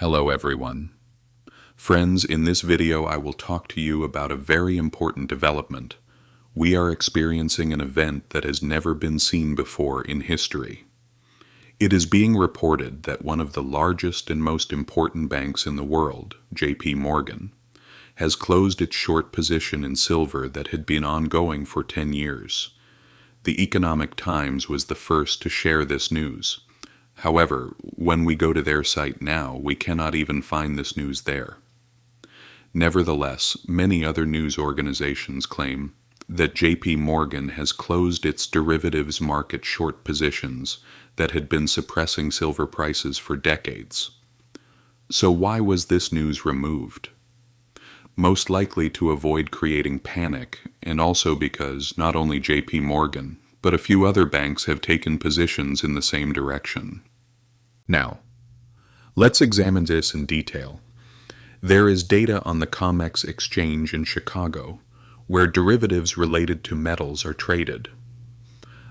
Hello everyone. Friends, in this video I will talk to you about a very important development. We are experiencing an event that has never been seen before in history. It is being reported that one of the largest and most important banks in the world, JP Morgan, has closed its short position in silver that had been ongoing for 10 years. The Economic Times was the first to share this news. However, when we go to their site now, we cannot even find this news there. Nevertheless, many other news organizations claim that JP Morgan has closed its derivatives market short positions that had been suppressing silver prices for decades. So why was this news removed? Most likely to avoid creating panic, and also because not only JP Morgan, but a few other banks have taken positions in the same direction. Now, let's examine this in detail. There is data on the COMEX exchange in Chicago, where derivatives related to metals are traded.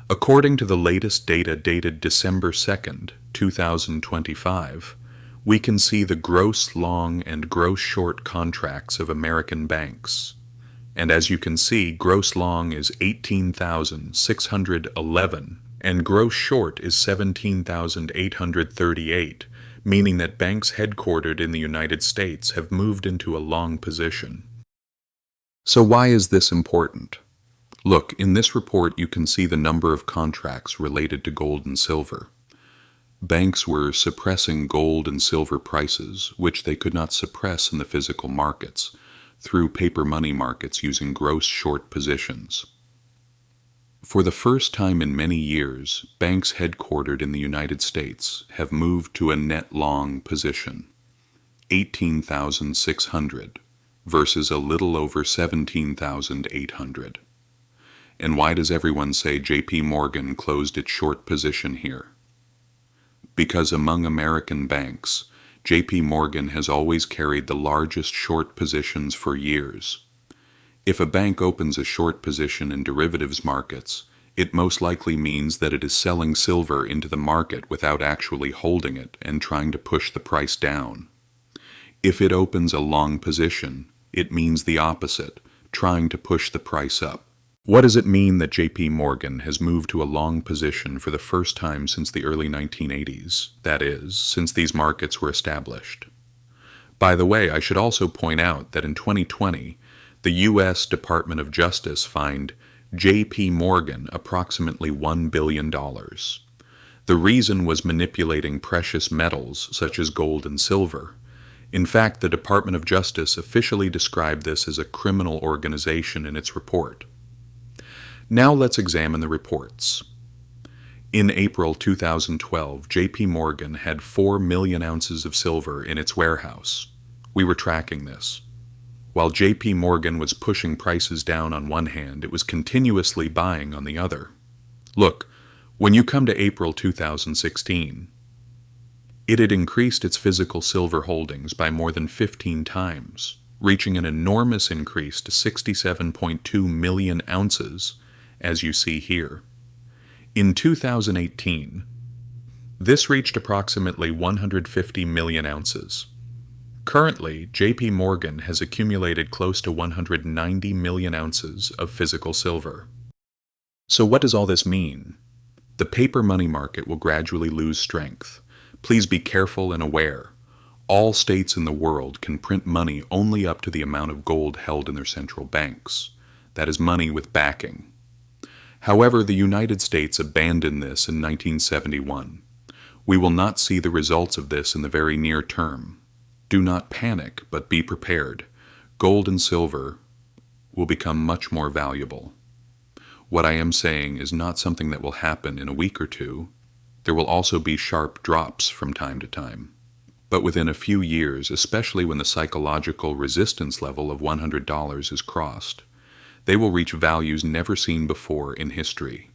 According to the latest data dated December 2nd, 2025, we can see the gross long and gross short contracts of American banks. And as you can see, gross long is 18,611 and gross short is 17,838, meaning that banks headquartered in the United States have moved into a long position. So why is this important? Look, in this report you can see the number of contracts related to gold and silver. Banks were suppressing gold and silver prices, which they could not suppress in the physical markets, through paper money markets using gross short positions. For the first time in many years, banks headquartered in the United States have moved to a net long position, 18,600 versus a little over 17,800. And why does everyone say JP Morgan closed its short position here? Because among American banks, JP Morgan has always carried the largest short positions for years. If a bank opens a short position in derivatives markets, it most likely means that it is selling silver into the market without actually holding it and trying to push the price down. If it opens a long position, it means the opposite, trying to push the price up. What does it mean that JP Morgan has moved to a long position for the first time since the early 1980s, that is, since these markets were established? By the way, I should also point out that in 2020, the U.S. Department of Justice fined JP Morgan approximately $1 billion. The reason was manipulating precious metals such as gold and silver. In fact, the Department of Justice officially described this as a criminal organization in its report. Now let's examine the reports. In April 2012, JP Morgan had 4 million ounces of silver in its warehouse. We were tracking this. While JP Morgan was pushing prices down on one hand, it was continuously buying on the other. Look, when you come to April 2016, it had increased its physical silver holdings by more than 15 times, reaching an enormous increase to 67.2 million ounces, as you see here. In 2018, this reached approximately 150 million ounces. Currently, JP Morgan has accumulated close to 190 million ounces of physical silver. So what does all this mean? The paper money market will gradually lose strength. Please be careful and aware. All states in the world can print money only up to the amount of gold held in their central banks. That is money with backing. However, the United States abandoned this in 1971. We will not see the results of this in the very near term. Do not panic, but be prepared. Gold and silver will become much more valuable. What I am saying is not something that will happen in a week or two. There will also be sharp drops from time to time. But within a few years, especially when the psychological resistance level of $100 is crossed, they will reach values never seen before in history.